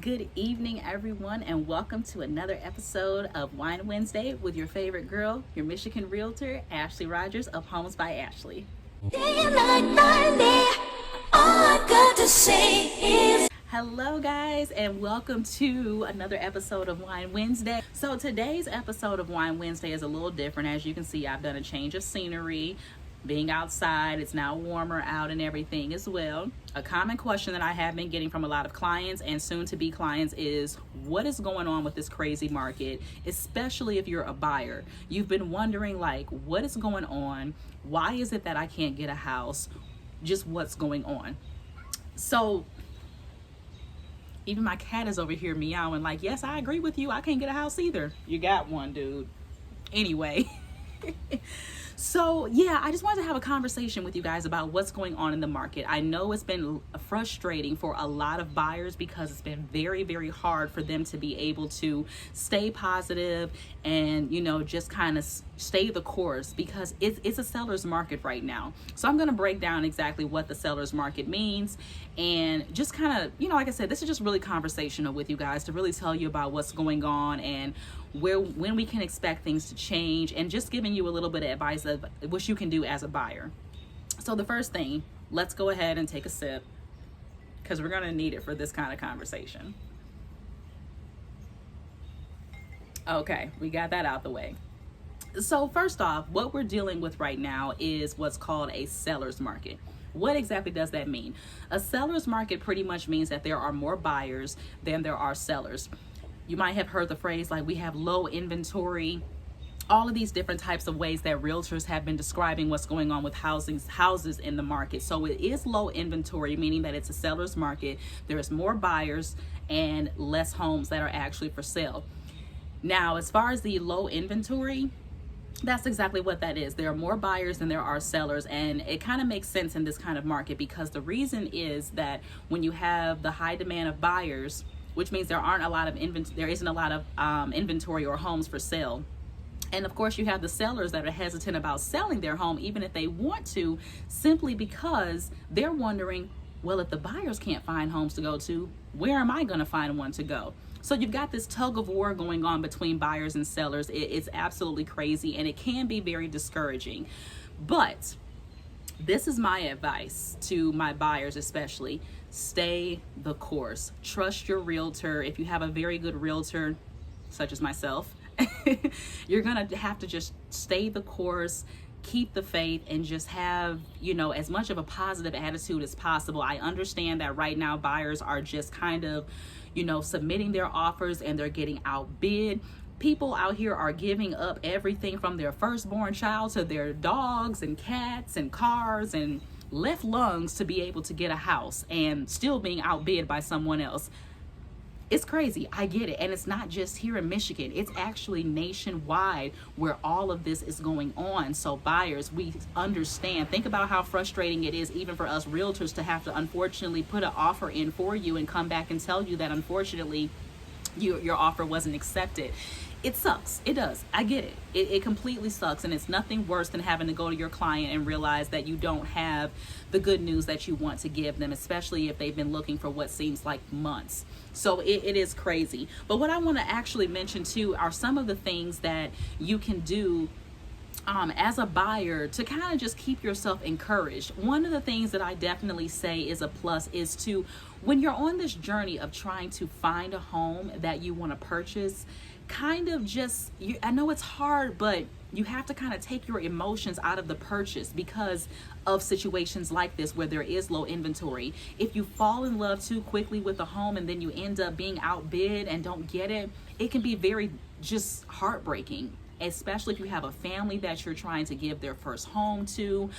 Good evening, everyone, and welcome to another episode of Wine Wednesday with your favorite girl, your Michigan Realtor, Ashley Rogers of Homes by Ashley. Hello, guys, and welcome to another episode of Wine Wednesday. So today's episode of Wine Wednesday is a little different. As you can see, I've done a change of scenery. Being outside, it's now warmer out and everything as well. A common question that I have been getting from a lot of clients and soon to be clients is, what is going on with this crazy market, especially if you're a buyer? You've been wondering, like, what is going on? Why is it that I can't get a house? Just what's going on? So even my cat is over here meowing like, yes, I agree with you. I can't get a house either. You got one, dude. Anyway. So yeah, I just wanted to have a conversation with you guys about what's going on in the market. I know it's been frustrating for a lot of buyers because it's been very, very hard for them to be able to stay positive and, just kind of stay the course because it's a seller's market right now. So I'm going to break down exactly what the seller's market means and just kind of, like I said, this is just really conversational with you guys to really tell you about what's going on and when we can expect things to change, and just giving you a little bit of advice of what you can do as a buyer. So the first thing, let's go ahead and take a sip because we're going to need it for this kind of conversation. Okay, we got that out the way. So first off, what we're dealing with right now is what's called a seller's market. What exactly does that mean? A seller's market pretty much means that there are more buyers than there are sellers. You might have heard the phrase like we have low inventory, all of these different types of ways that realtors have been describing what's going on with houses in the market. So it is low inventory, meaning that it's a seller's market. There's more buyers and less homes that are actually for sale. Now, as far as the low inventory, that's exactly what that is. There are more buyers than there are sellers, and it kind of makes sense in this kind of market because the reason is that when you have the high demand of buyers, which means there isn't a lot of inventory or homes for sale. And of course, you have the sellers that are hesitant about selling their home, even if they want to, simply because they're wondering, well, if the buyers can't find homes to go to, where am I going to find one to go? So you've got this tug of war going on between buyers and sellers. It's absolutely crazy, and it can be very discouraging. But this is my advice to my buyers, especially. Stay the course. Trust your realtor. If you have a very good realtor, such as myself, you're going to have to just stay the course, keep the faith, and just have, as much of a positive attitude as possible. I understand that right now buyers are just kind of, submitting their offers and they're getting outbid. People out here are giving up everything from their firstborn child to their dogs and cats and cars and left lungs to be able to get a house and still being outbid by someone else. It's crazy. I get it. And it's not just here in Michigan. It's actually nationwide where all of this is going on. So buyers, we understand. Think about how frustrating it is even for us realtors to have to unfortunately put an offer in for you and come back and tell you that unfortunately your offer wasn't accepted. It sucks. It does. I get it. It completely sucks. And it's nothing worse than having to go to your client and realize that you don't have the good news that you want to give them, especially if they've been looking for what seems like months. So it is crazy. But what I want to actually mention too are some of the things that you can do as a buyer to kind of just keep yourself encouraged. One of the things that I definitely say is a plus is to, when you're on this journey of trying to find a home that you want to purchase, kind of just, I know it's hard, but you have to kind of take your emotions out of the purchase because of situations like this where there is low inventory. If you fall in love too quickly with a home and then you end up being outbid and don't get it, it can be very just heartbreaking. Especially if you have a family that you're trying to give their first home to,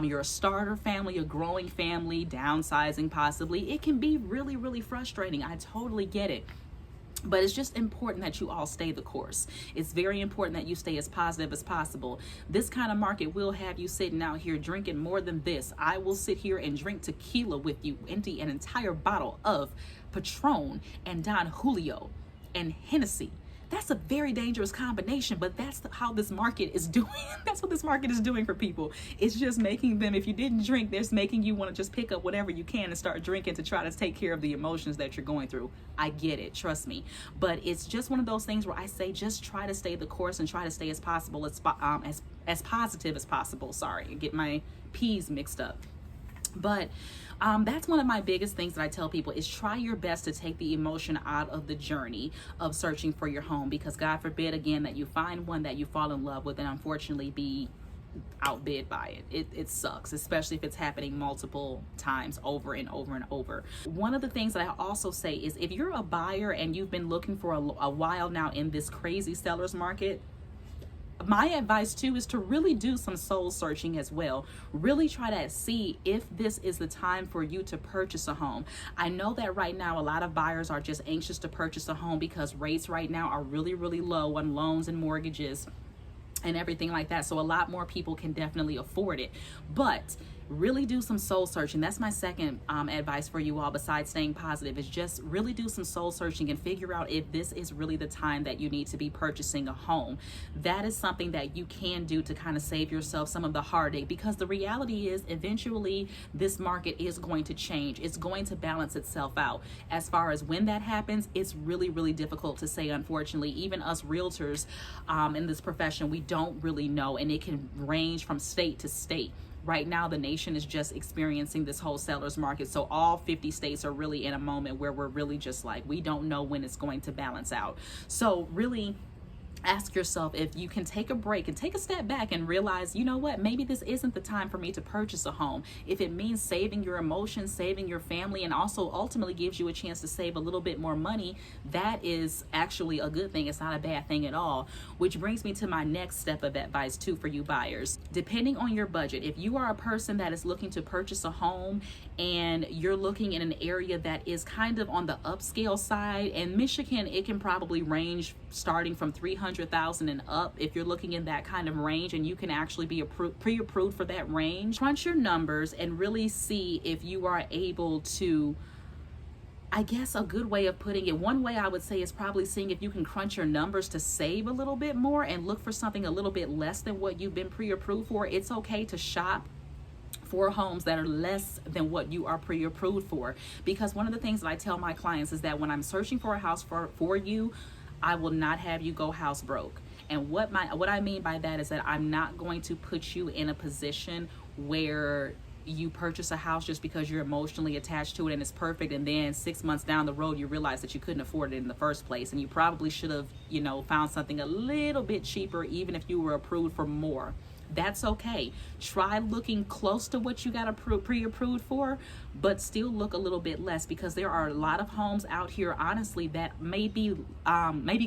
you're a starter family, a growing family, downsizing possibly. It can be really, really frustrating. I totally get it. But it's just important that you all stay the course. It's very important that you stay as positive as possible. This kind of market will have you sitting out here drinking more than this. I will sit here and drink tequila with you, empty an entire bottle of Patron and Don Julio and Hennessy. That's a very dangerous combination, but that's how this market is doing. That's what this market is doing for people. It's just making them, if you didn't drink, there's making you want to just pick up whatever you can and start drinking to try to take care of the emotions that you're going through. I get it, trust me. But it's just one of those things where I say just try to stay the course and try to stay as positive as possible. Sorry, get my P's mixed up. But that's one of my biggest things that I tell people is try your best to take the emotion out of the journey of searching for your home, because God forbid, again, that you find one that you fall in love with and unfortunately be outbid by it. It sucks, especially if it's happening multiple times over and over and over. One of the things that I also say is if you're a buyer and you've been looking for a while now in this crazy seller's market, my advice too is to really do some soul searching as well. Really try to see if this is the time for you to purchase a home. I know that right now a lot of buyers are just anxious to purchase a home because rates right now are really, really low on loans and mortgages and everything like that. So a lot more people can definitely afford it. But really do some soul searching. That's my second advice for you all, besides staying positive, is just really do some soul searching and figure out if this is really the time that you need to be purchasing a home. That is something that you can do to kind of save yourself some of the heartache, because the reality is eventually this market is going to change. It's going to balance itself out. As far as when that happens, it's really, really difficult to say, unfortunately. Even us realtors in this profession, we don't really know, and it can range from state to state. Right now, the nation is just experiencing this whole seller's market. So all 50 states are really in a moment where we're really just like, we don't know when it's going to balance out. So really ask yourself if you can take a break and take a step back and realize, you know what, maybe this isn't the time for me to purchase a home. If it means saving your emotions, saving your family, and also ultimately gives you a chance to save a little bit more money, that is actually a good thing. It's not a bad thing at all. Which brings me to my next step of advice too for you buyers. Depending on your budget, if you are a person that is looking to purchase a home and you're looking in an area that is kind of on the upscale side, and Michigan, it can probably range starting from $300,000 and up. If you're looking in that kind of range and you can actually be pre-approved for that range, crunch your numbers and really see if you are able to, I guess a good way of putting it, one way I would say is probably seeing if you can crunch your numbers to save a little bit more and look for something a little bit less than what you've been pre-approved for. It's okay to shop for homes that are less than what you are pre-approved for, because one of the things that I tell my clients is that when I'm searching for a house for you, I will not have you go house broke. And what I mean by that is that I'm not going to put you in a position where you purchase a house just because you're emotionally attached to it and it's perfect, and then 6 months down the road you realize that you couldn't afford it in the first place, and you probably should have, found something a little bit cheaper even if you were approved for more. That's okay. Try looking close to what you got pre-approved for, but still look a little bit less, because there are a lot of homes out here, honestly, that maybe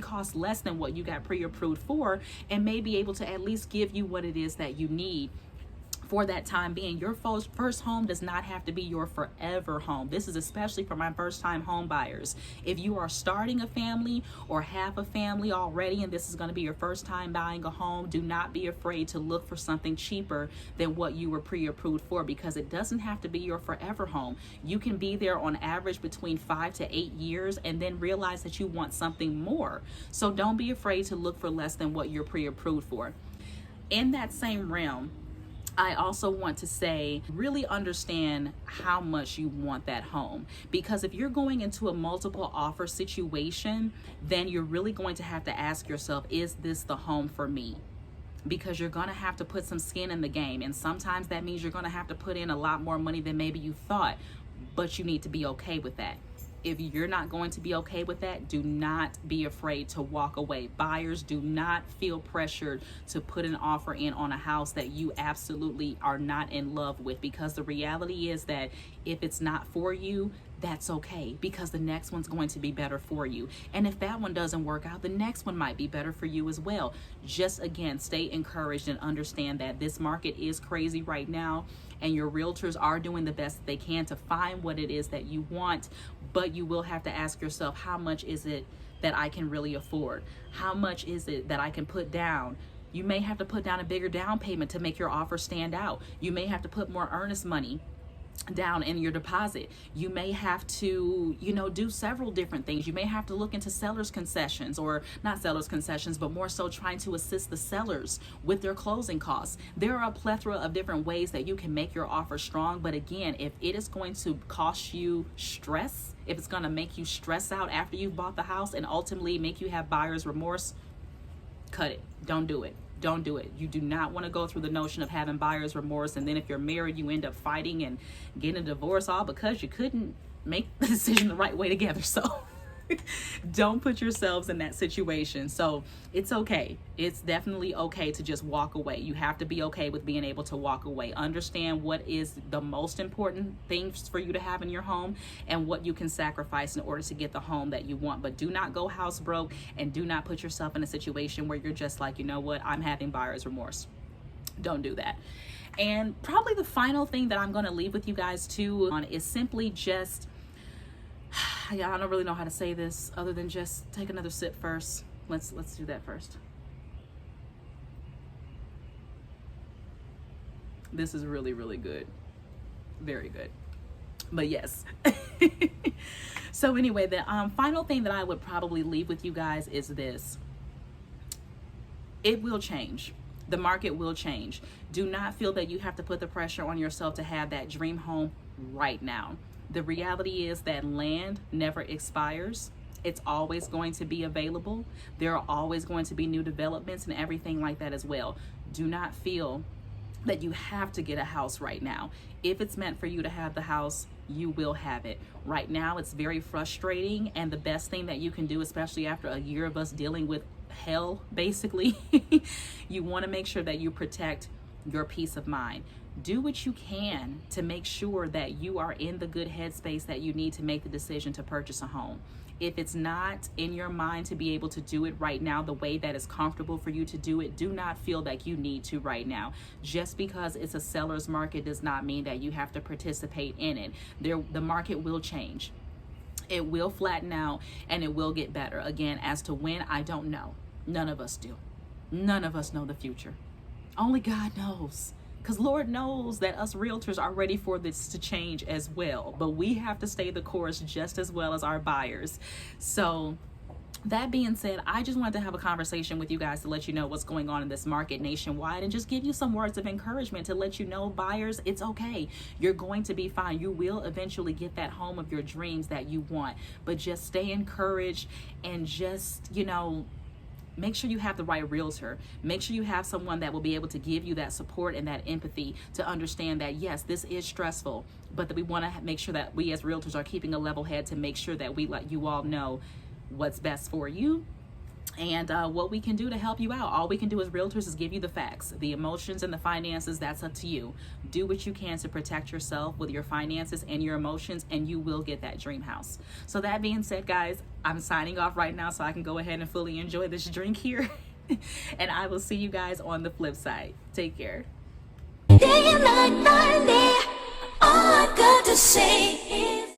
cost less than what you got pre-approved for, and may be able to at least give you what it is that you need for that time being. Your first home does not have to be your forever home. This is especially for my first time home buyers. If you are starting a family or have a family already and this is going to be your first time buying a home, do not be afraid to look for something cheaper than what you were pre-approved for, because it doesn't have to be your forever home. You can be there on average between 5 to 8 years and then realize that you want something more. So don't be afraid to look for less than what you're pre-approved for. In that same realm, I also want to say, really understand how much you want that home, because if you're going into a multiple offer situation, then you're really going to have to ask yourself, is this the home for me? Because you're going to have to put some skin in the game, and sometimes that means you're going to have to put in a lot more money than maybe you thought, but you need to be okay with that. If you're not going to be okay with that, do not be afraid to walk away. Buyers, do not feel pressured to put an offer in on a house that you absolutely are not in love with, because the reality is that if it's not for you, that's okay, because the next one's going to be better for you. And if that one doesn't work out, the next one might be better for you as well. Just again, stay encouraged and understand that this market is crazy right now, and your realtors are doing the best they can to find what it is that you want, but you will have to ask yourself, how much is it that I can really afford? How much is it that I can put down? You may have to put down a bigger down payment to make your offer stand out. You may have to put more earnest money down in your deposit. You may have to, do several different things. You may have to look into sellers concessions, or not sellers concessions, but more so trying to assist the sellers with their closing costs. There are a plethora of different ways that you can make your offer strong. But again, if it is going to cost you stress, if it's going to make you stress out after you've bought the house and ultimately make you have buyer's remorse, cut it. Don't do it. Don't do it. You do not want to go through the notion of having buyer's remorse, and then if you're married, you end up fighting and getting a divorce all because you couldn't make the decision the right way together. So don't put yourselves in that situation. So it's okay. It's definitely okay to just walk away. You have to be okay with being able to walk away. Understand what is the most important things for you to have in your home and what you can sacrifice in order to get the home that you want. But do not go house broke, and do not put yourself in a situation where you're just like, you know what, I'm having buyer's remorse. Don't do that. And probably the final thing that I'm going to leave with you guys too on is simply just, yeah, I don't really know how to say this other than just take another sip first. Let's do that first. This is really, really good. Very good. But yes. So anyway, the final thing that I would probably leave with you guys is this. It will change. The market will change. Do not feel that you have to put the pressure on yourself to have that dream home right now. The reality is that land never expires. It's always going to be available. There are always going to be new developments and everything like that as well. Do not feel that you have to get a house right now. If it's meant for you to have the house, you will have it. Right now, it's very frustrating, and the best thing that you can do, especially after a year of us dealing with hell, basically, you want to make sure that you protect your peace of mind. Do what you can to make sure that you are in the good headspace that you need to make the decision to purchase a home. If it's not in your mind to be able to do it right now the way that is comfortable for you to do it, do not feel like you need to right now. Just because it's a seller's market does not mean that you have to participate in it. The market will change. It will flatten out, and it will get better. Again, as to when, I don't know. None of us do. None of us know the future. Only God knows. Because Lord knows that us realtors are ready for this to change as well. But we have to stay the course just as well as our buyers. So that being said, I just wanted to have a conversation with you guys to let you know what's going on in this market nationwide, and just give you some words of encouragement to let you know, buyers, it's okay. You're going to be fine. You will eventually get that home of your dreams that you want. But just stay encouraged, and just, make sure you have the right realtor. Make sure you have someone that will be able to give you that support and that empathy to understand that, yes, this is stressful, but that we want to make sure that we as realtors are keeping a level head to make sure that we let you all know what's best for you and what we can do to help you out. All we can do as realtors is give you the facts. The emotions and the finances, that's up to you. Do what you can to protect yourself with your finances and your emotions, and you will get that dream house. So that being said, guys, I'm signing off right now so I can go ahead and fully enjoy this drink here. And I will see you guys on the flip side. Take care. Day and night, all I got to say is